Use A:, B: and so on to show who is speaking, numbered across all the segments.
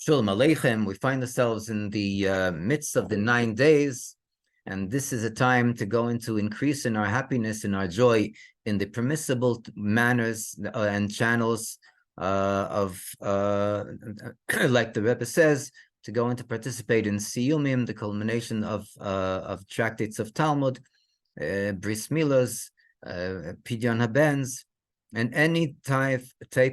A: Shalom Aleichem. We find ourselves in the midst of the 9 days, and this is a time to go into increase in our happiness and our joy in the permissible manners and channels of, like the Rebbe says, to go into participate in Siyumim, the culmination of tractates of Talmud, Bris Milos, Pidyon HaBenz, and any type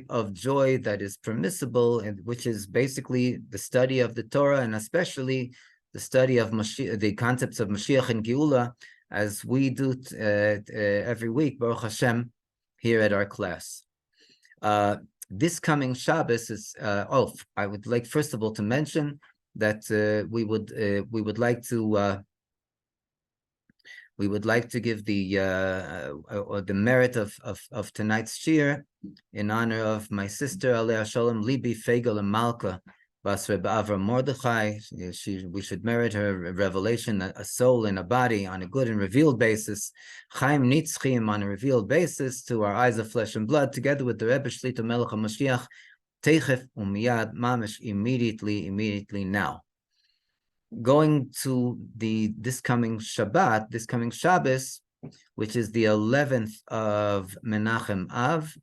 A: of joy that is permissible, and which is basically the study of the Torah, and especially the study of Mashiach, the concepts of Mashiach and Geula, as we do every week, Baruch Hashem, here at our class. This coming Shabbos is. I would like first of all to mention that we would like to give the merit of tonight's shir in honor of my sister Alea Shalom Libi Fegel and Malka Bas Rebbe Avram Mordechai. We should merit her revelation, a soul and a body on a good and revealed basis, Chaim Nitzchim on a revealed basis to our eyes of flesh and blood, together with the Rebbe Shlita Melech Ha'Moshiach, Teichef Umiyad Mamish, immediately now. Going to this coming Shabbos, which is the 11th of Menachem Av,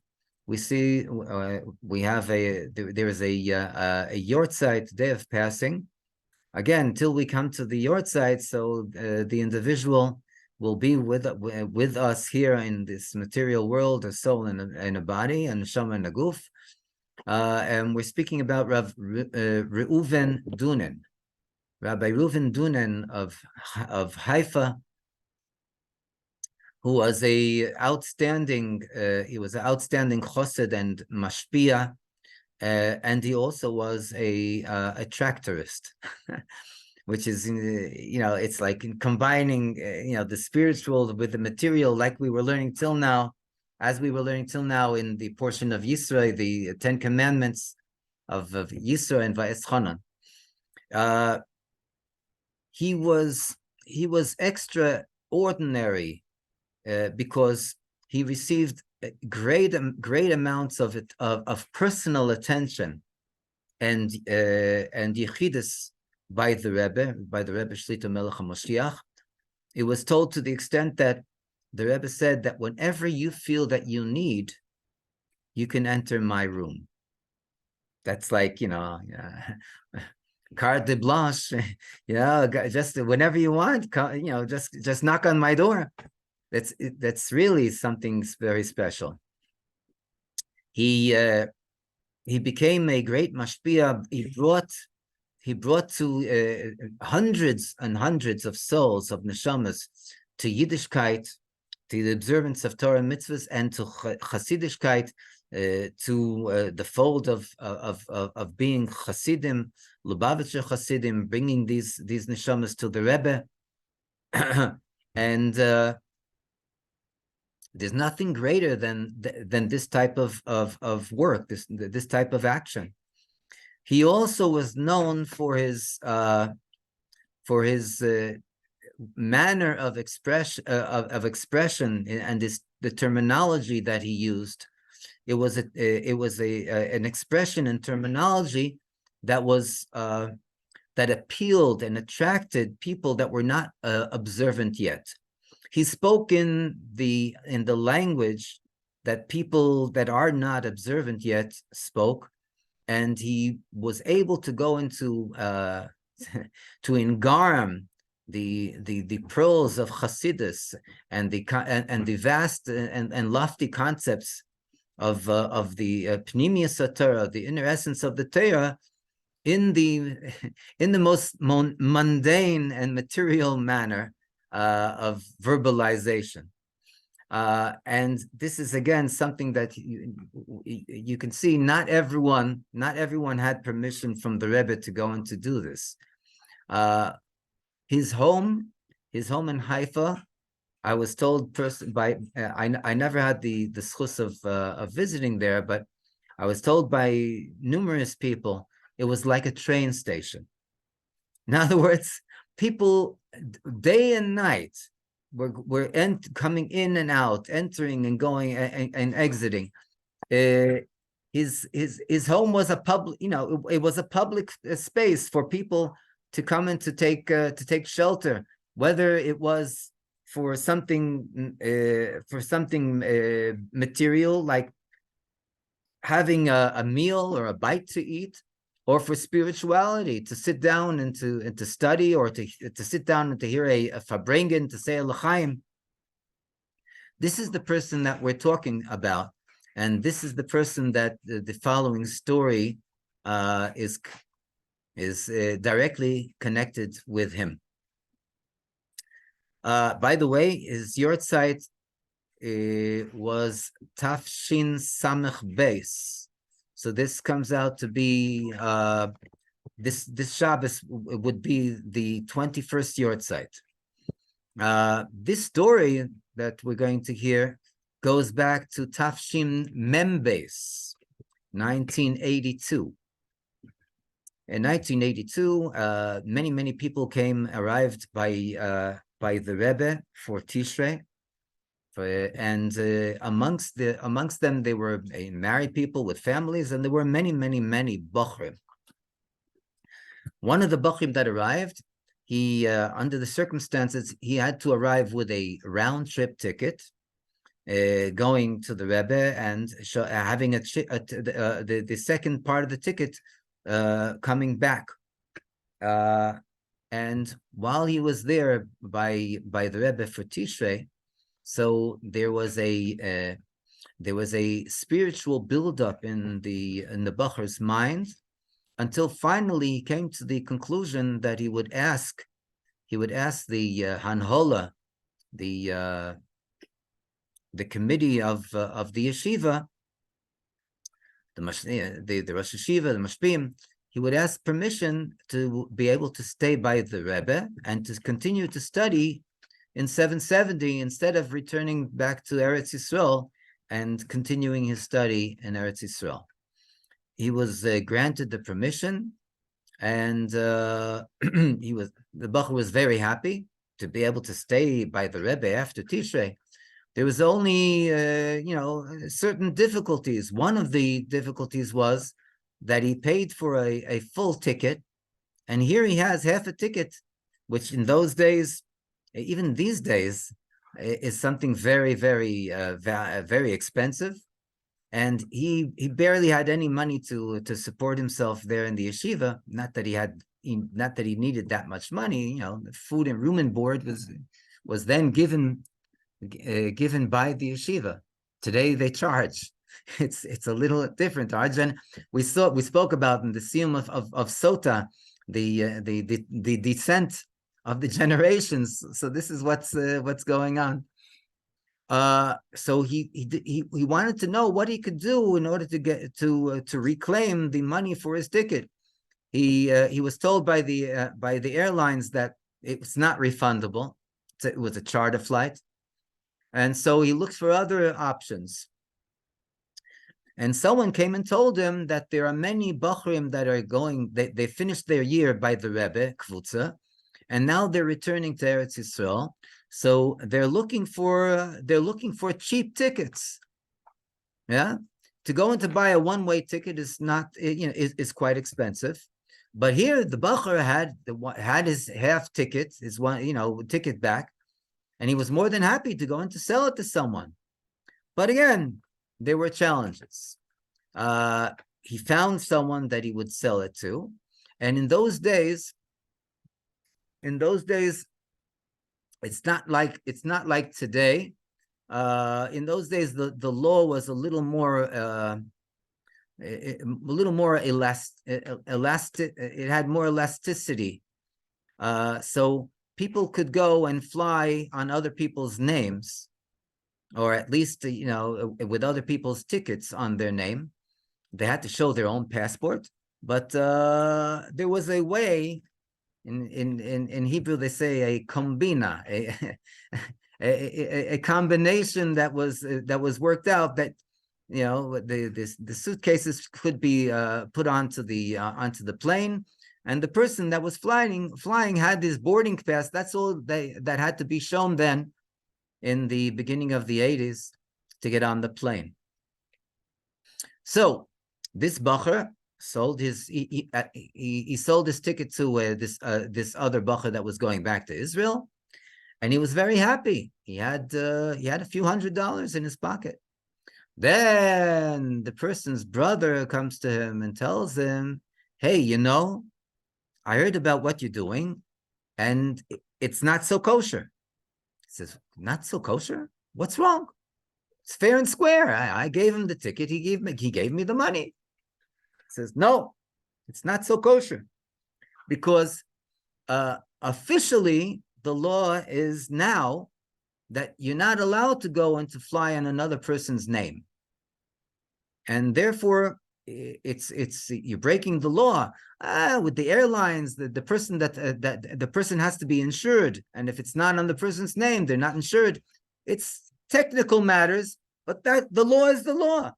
A: we see we have there is a Yortzeit, day of passing. Again, till we come to the Yortzeit, so the individual will be with us here in this material world, a soul and a body, and Neshama and a guf. And we're speaking about Reuven Dunnen. Rabbi Reuven Dunnen of Haifa, who was an outstanding Chosid and Mashpia, and he also was a tractorist, which is it's like combining the spiritual with the material, like we were learning till now, in the portion of Yisro, the 10 Commandments of Yisro and Va'eschanan. He was extraordinary because he received great amounts of personal attention and yichidus by the Rebbe Shlita Melech Ha'Moshiach. It was told to the extent that the Rebbe said that whenever you feel that you need, you can enter my room. That's like carte blanche, just whenever you want, just knock on my door. That's really something very special. He became a great mashpia. He brought to hundreds and hundreds of souls, of neshamas, to Yiddishkeit, to the observance of Torah mitzvahs, and to Chasidishkeit, to the fold of being Chasidim, Lubavitcher Chasidim, bringing these neshamas to the Rebbe. And there's nothing greater than this type of work, this type of action. He also was known for his manner of expression and the terminology that he used. It was an expression and terminology that was that appealed and attracted people that were not observant yet. He spoke in the language that people that are not observant yet spoke, and he was able to go into to engarm the pearls of Chassidus and the vast and lofty concepts of the Pnimius Torah, the inner essence of the Torah, in the most mundane and material manner of verbalization. And this is again something that you can see. Not everyone had permission from the Rebbe to go and to do this. His home in Haifa, I was told I never had the schus of visiting there, but I was told by numerous people it was like a train station. In other words, people day and night were coming in and out, entering and going and exiting. He his home was a public, it was a public space for people to come and to take shelter, whether it was for something material like having a meal or a bite to eat, or for spirituality, to sit down and to study, or to sit down and to hear a farbrengen, to say a l'chaim. This is the person that we're talking about, and this is the person that the following story is directly connected with him. By the way, his Yortzeit was Tafshin Samech Beis. So this comes out to be this Shabbos would be the 21st Yortzeit. This story that we're going to hear goes back to Tafshin Mem Beis, 1982. In 1982, many people arrived by the Rebbe for Tishrei. And amongst them, they were married people with families, and there were many bochrim. One of the bochrim that arrived, he under the circumstances, he had to arrive with a round trip ticket, going to the Rebbe and having the second part of the ticket coming back. And while he was there by the Rebbe for Tishrei, so there was a spiritual buildup in the Bacher's mind, until finally he came to the conclusion that he would ask the Hanhola, the committee of the yeshiva, the Rosh Yeshiva, the Mashpia. He would ask permission to be able to stay by the Rebbe and to continue to study in 770, instead of returning back to Eretz Yisrael and continuing his study in Eretz Yisrael. He was granted the permission, and the Bacher was very happy to be able to stay by the Rebbe after Tishrei. There was only certain difficulties. One of the difficulties was that he paid for a full ticket, and here he has half a ticket, which in those days, even these days, is something very expensive, and he barely had any money to support himself there in the yeshiva. Not that he needed that much money. The food and room and board was then given by the yeshiva. Today they charge. It's a little different. And we spoke about in the Siyum of Sota, the descent of the generations. So this is what's going on. So he wanted to know what he could do in order to get to reclaim the money for his ticket. He was told by the airlines that it's not refundable. It was a charter flight, and so he looked for other options. And someone came and told him that there are many Bachrim that are going. They finished their year by the Rebbe Kvutza, and now they're returning to Eretz Yisrael. So they're looking for cheap tickets. Yeah, to go and to buy a one-way ticket is not, is quite expensive. But here the Bacher had his half ticket, his one ticket back, and he was more than happy to go and to sell it to someone. But again, there were challenges. He found someone that he would sell it to, and in those days, it's not like today. In those days, the law was a little more elastic. It had more elasticity. So people could go and fly on other people's names, or at least with other people's tickets on their name. They had to show their own passport, but there was a way. In Hebrew, they say a kombina, a combination that was worked out, that the suitcases could be put onto the plane, and the person that was flying had his boarding pass. That's all that had to be shown then in the beginning of the 80s to get on the plane. So This bacher sold he sold his ticket to this other bacher that was going back to Israel, and he was very happy. He had a few $100s in his pocket. Then the person's brother comes to him and tells him, "Hey, I heard about what you're doing, and it's not so kosher." He says, "Not so kosher? What's wrong? It's fair and square. I gave him the ticket. He gave me the money." He says, "No, it's not so kosher, because officially the law is now that you're not allowed to go and to fly on another person's name, and therefore it's you're breaking the law. With the airlines, the person that the person has to be insured, and if it's not on the person's name, they're not insured. It's technical matters, but that the law is the law."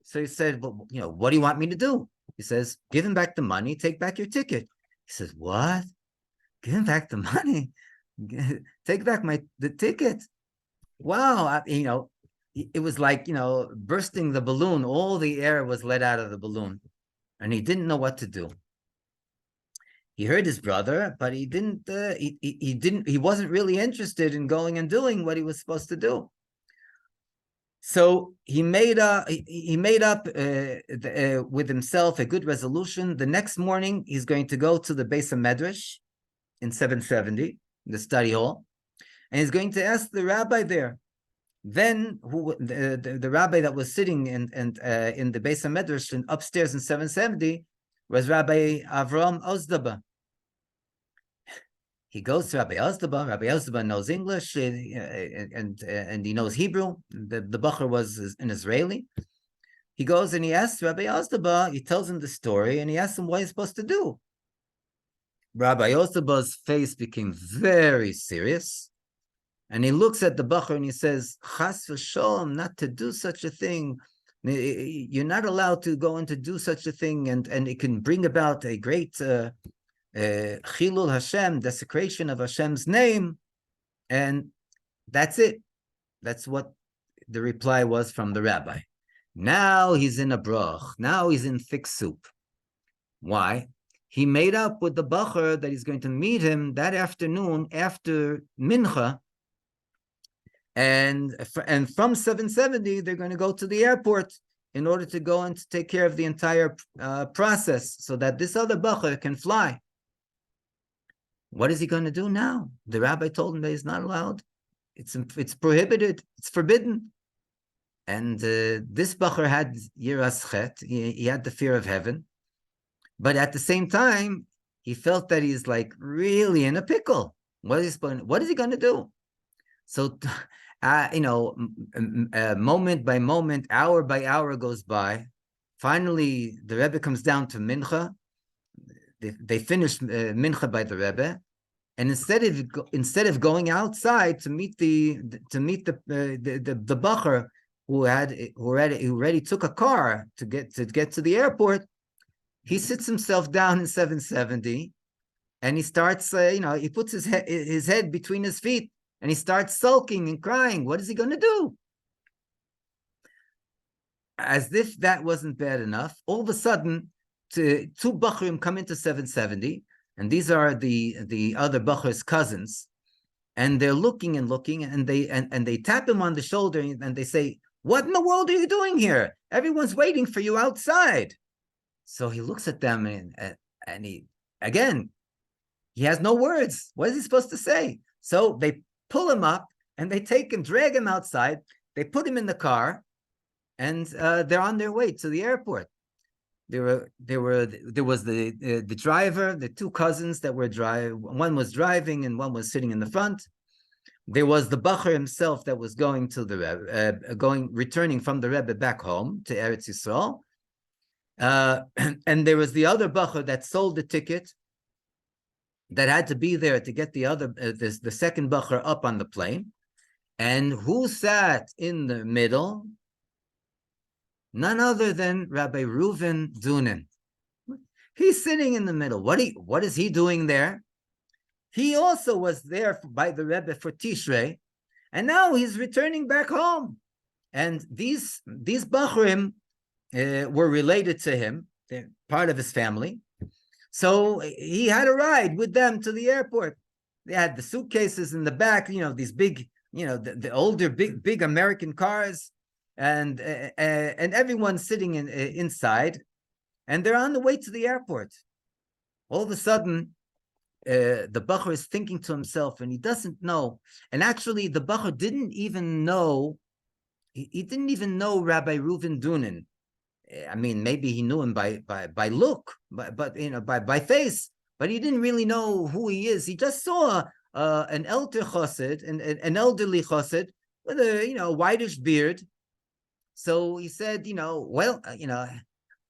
A: So he said, "Well, what do you want me to do?" He says, "Give him back the money, take back your ticket." He says, "What? Give him back the money? Take back the ticket?" Wow, it was like, bursting the balloon. All the air was let out of the balloon, and he didn't know what to do. He heard his brother, but he didn't. He wasn't really interested in going and doing what he was supposed to do. So he made up with himself a good resolution. The next morning, he's going to go to the Beis HaMedrash in 770, the study hall, and he's going to ask the rabbi there. Then the rabbi that was sitting in the Beis HaMedrash upstairs in 770 was Rabbi Avram Ozdaba. He goes to Rabbi Ozdaba. Rabbi Ozdaba knows English and he knows Hebrew. The bacher was an Israeli. He goes and he asks Rabbi Ozdaba. He tells him the story and he asks him what he's supposed to do. Rabbi Ozdaba's face became very serious. And he looks at the bacher and he says, "Chas v'sholom, not to do such a thing. You're not allowed to go and to do such a thing, and it can bring about a great chilul Hashem, desecration of Hashem's name." And that's it. That's what the reply was from the rabbi. Now he's in a brach. Now he's in thick soup. Why? He made up with the bacher that he's going to meet him that afternoon after mincha. And from 770, they're going to go to the airport in order to go and to take care of the entire process so that this other bacher can fly. What is he going to do now? The rabbi told him that he's not allowed. It's prohibited. It's forbidden. And this bacher had yiras chet. He had the fear of heaven. But at the same time, he felt that he's like really in a pickle. What is he going to do? So, moment by moment, hour by hour goes by. Finally, the Rebbe comes down to mincha. They finish mincha by the Rebbe, and instead of going outside to meet the bacher who already took a car to get to the airport, he sits himself down in 770, and he starts he puts his head between his feet. And he starts sulking and crying. What is he going to do? As if that wasn't bad enough, all of a sudden, two bachurim come into 770, and these are the other bacher's cousins, and they're looking, and they tap him on the shoulder, and they say, "What in the world are you doing here? Everyone's waiting for you outside." So he looks at them, and he has no words. What is he supposed to say? So they pull him up and they drag him outside. They put him in the car, and they're on their way to the airport. There was the driver, the two cousins that were driving. One was driving and one was sitting in the front. There was the bacher himself that was going to the Rebbe, returning from the Rebbe back home to Eretz Yisrael. And there was the other bacher that sold the ticket, that had to be there to get the second bacher up on the plane. And who sat in the middle? None other than Rabbi Reuven Dunnen. He's sitting in the middle. What is he doing there? He also was there by the Rebbe for Tishrei, and now he's returning back home. And these bachurim, were related to him. They're part of his family. So he had a ride with them to the airport. They had the suitcases in the back, these big, the older, big American cars, and everyone's sitting inside, and they're on the way to the airport. All of a sudden, the Bachur is thinking to himself, and he doesn't know. And actually, the Bachur didn't even know. He didn't even know Rabbi Reuven Dunnen. I mean, maybe he knew him by look, but by face, but he didn't really know who he is. He just saw an elder Chosid, an elderly Chosid with a whitish beard. So he said, well,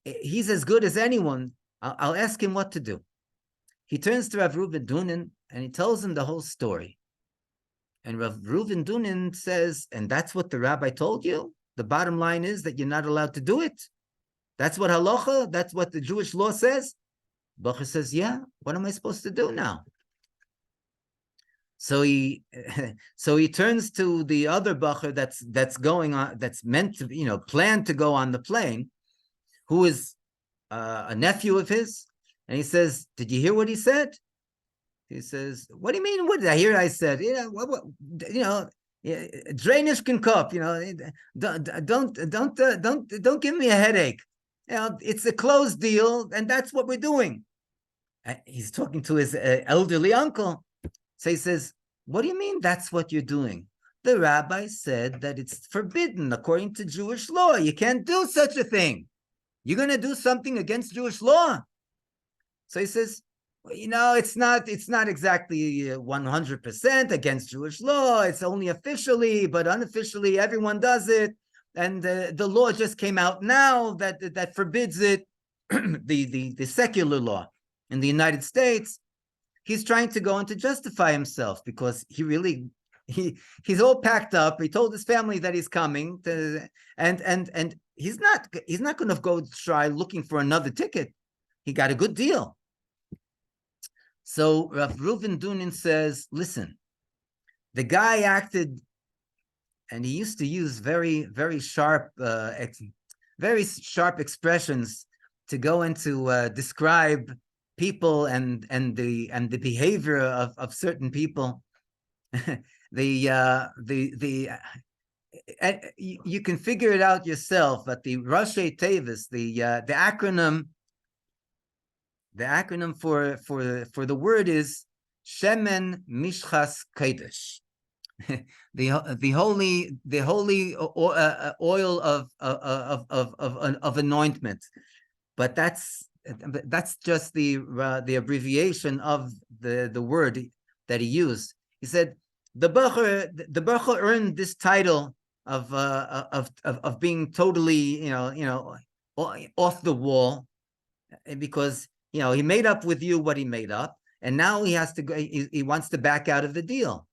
A: he's as good as anyone. I'll ask him what to do. He turns to Rav Reuven Dunnen and he tells him the whole story. And Rav Reuven Dunnen says, and that's what the rabbi told you? The bottom line is that you're not allowed to do it? That's what halacha, that's what the Jewish law says? Bachur says, yeah, what am I supposed to do now? So he turns to the other Bachur that's going on, that's meant to, planned to go on the plane, who is a nephew of his, and he says, did you hear what he said? He says, what do you mean? What did I hear? I said, drainage can cup, don't give me a headache. It's a closed deal, and that's what we're doing. He's talking to his elderly uncle. So he says, what do you mean that's what you're doing? The rabbi said that it's forbidden according to Jewish law. You can't do such a thing. You're going to do something against Jewish law. So he says, well, it's not exactly 100% against Jewish law. It's only officially, but unofficially, everyone does it. And the law just came out now that forbids it, the secular law in the United States. He's trying to go on to justify himself because he's all packed up. He told his family that he's coming and he's not going to go try looking for another ticket. He got a good deal. So Rav Reuven Dunnen says, listen, the guy acted, and he used to use very, very sharp expressions to go into describe people and the behavior of certain people. You can figure it out yourself, but the Rashi Tevis, the acronym for the word is Shemen Mishchas Kodesh, the holy oil of anointment. But that's just the abbreviation of the word that he used. He said the Bachur earned this title of being totally off the wall because he made up with you what he made up, and now he has to go. He wants to back out of the deal.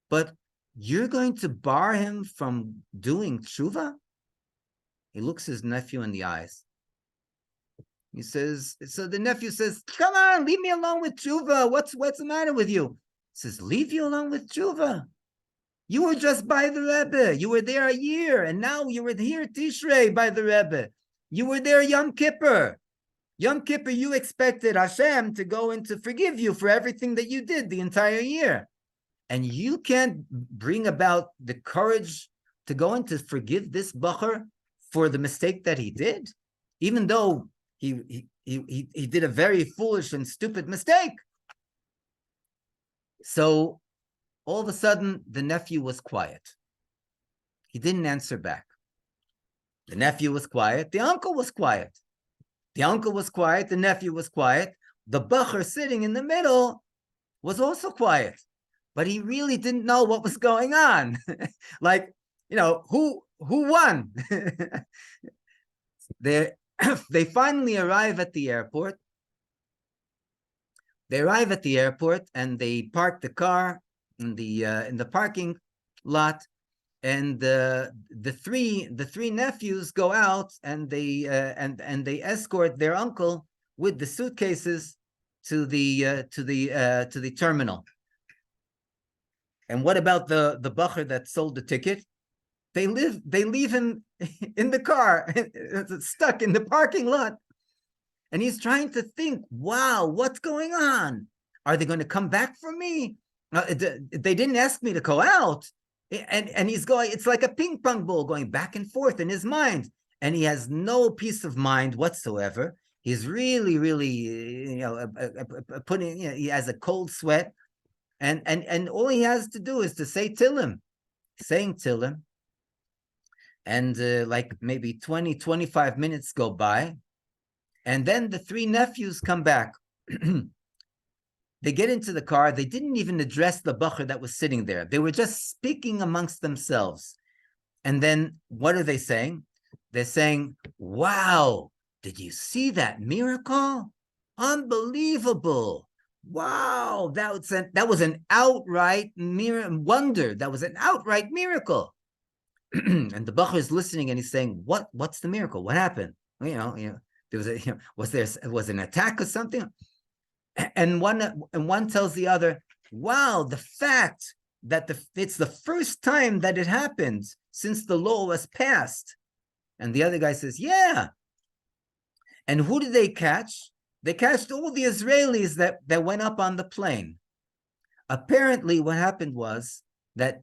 A: But you're going to bar him from doing tshuva? He looks his nephew in the eyes. He says, so the nephew says, come on, leave me alone with tshuva. What's the matter with you? He says, leave you alone with tshuva? You were just by the Rebbe. You were there a year, and now you were here Tishrei by the Rebbe. You were there Yom Kippur. Yom Kippur, you expected Hashem to go and to forgive you for everything that you did the entire year. And you can't bring about the courage to go and to forgive this Bachur for the mistake that he did, even though he did a very foolish and stupid mistake. So all of a sudden, the nephew was quiet. He didn't answer back. The nephew was quiet. The uncle was quiet. The uncle was quiet. The nephew was quiet. The Bachur sitting in the middle was also quiet. But he really didn't know what was going on. Like, who won? They finally arrive at the airport. They arrive at the airport and they park the car in the parking lot. And the three nephews go out and they escort their uncle with the suitcases to the terminal. And what about the Bachur that sold the ticket? They leave him in the car, stuck in the parking lot. And he's trying to think, wow, what's going on? Are they going to come back for me? They didn't ask me to go out. And he's going, it's like a ping pong ball going back and forth in his mind. And he has no peace of mind whatsoever. He's really, really, he has a cold sweat. And all he has to do is to say Tillim, saying Tillim. And like maybe 20, 25 minutes go by. And then the three nephews come back. They get into the car. They didn't even address the bacher that was sitting there. They were just speaking amongst themselves. And then what are they saying? They're saying, wow, did you see that miracle? Unbelievable. Wow, that was an outright wonder. That was an outright miracle. And the bacher is listening and he's saying, what's the miracle? What happened? There was was an attack or something? And one tells the other, wow, the fact that it's the first time that it happened since the law was passed. And the other guy says, yeah. And who did they catch? They catched all the Israelis that went up on the plane. Apparently what happened was that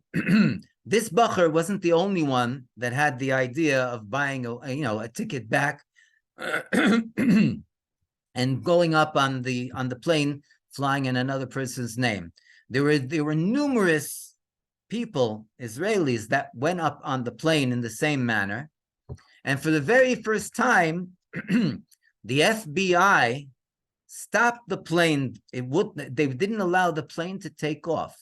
A: this bacher wasn't the only one that had the idea of buying a ticket back and going up on the plane, flying in another person's name. There were numerous people, Israelis, that went up on the plane in the same manner. And for the very first time, the FBI stopped the plane. They didn't allow the plane to take off.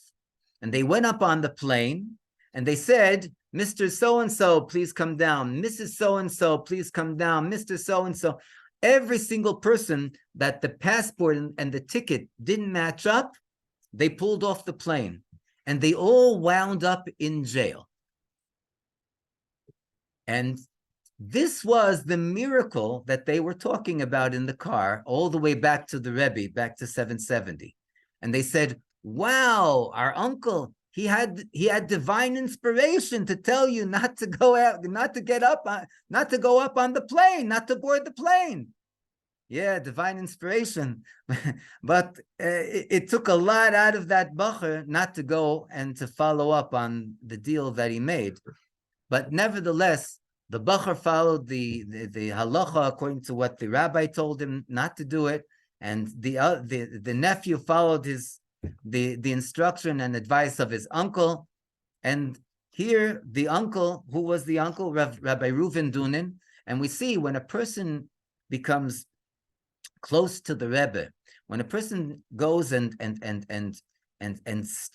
A: And they went up on the plane and they said, Mr. So-and-so, please come down. Mrs. So-and-so, please come down. Mr. So-and-so. Every single person that the passport and the ticket didn't match up, they pulled off the plane. And they all wound up in jail. And this was the miracle that they were talking about in the car, all the way back to the Rebbe, back to 770. And they said, wow, our uncle, he had divine inspiration to tell you not to go out, not to go up on the plane, not to board the plane. Yeah, divine inspiration. But it took a lot out of that bacher not to go and to follow up on the deal that he made. But nevertheless, the bacher followed the halacha according to what the rabbi told him not to do it, and the nephew followed the instruction and advice of his uncle. And here the uncle, who was the uncle? Rabbi Reuven Dunnen. And we see when a person becomes close to the Rebbe, when a person goes and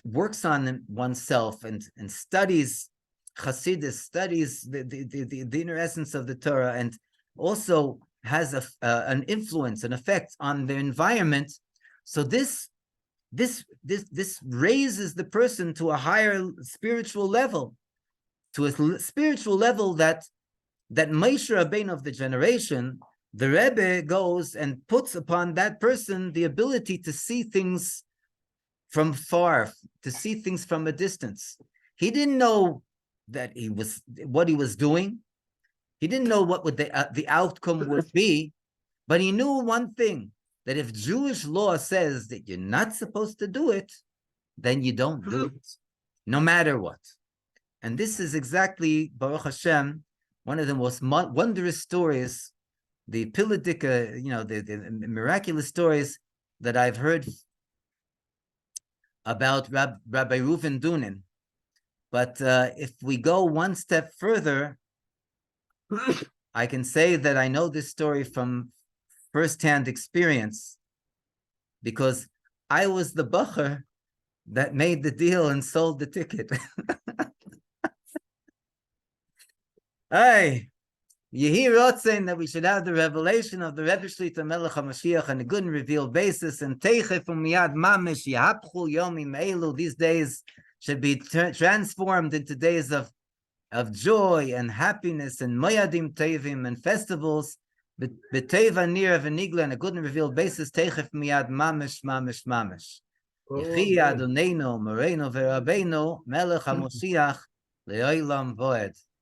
A: works on oneself and studies Chosidus, studies the inner essence of the Torah, and also has an influence, an effect on the environment. So this raises the person to a higher spiritual level, to a spiritual level that Moshe Rabbeinu of the generation, the Rebbe goes and puts upon that person the ability to see things from far, to see things from a distance. He didn't know that what he was doing. He didn't know what would the outcome would be, but he knew one thing, that if Jewish law says that you're not supposed to do it, then you don't do it, no matter what. And this is exactly, Baruch Hashem, one of the most wondrous stories, the Piladika, the miraculous stories that I've heard about Rabbi Reuven Dunnen. But if we go one step further, I can say that I know this story from firsthand experience, because I was the bacher that made the deal and sold the ticket. Hey, Yehi Yortzeit that we should have the revelation of the Rebbe Shlita Melech Ha'Moshiach on a good and revealed basis, and Teichef Umiyad Mamish Yahapchu Yomim Eilu, these days should be transformed into days of joy and happiness and Moyadim Tevim and festivals. B'teva nira v'nigla on a good and revealed basis. Teichef miyad mamish mamish mamish. Yechi Adonenu Moreinu v'Rabbeinu Melech Ha'Moshiach le'olam voed.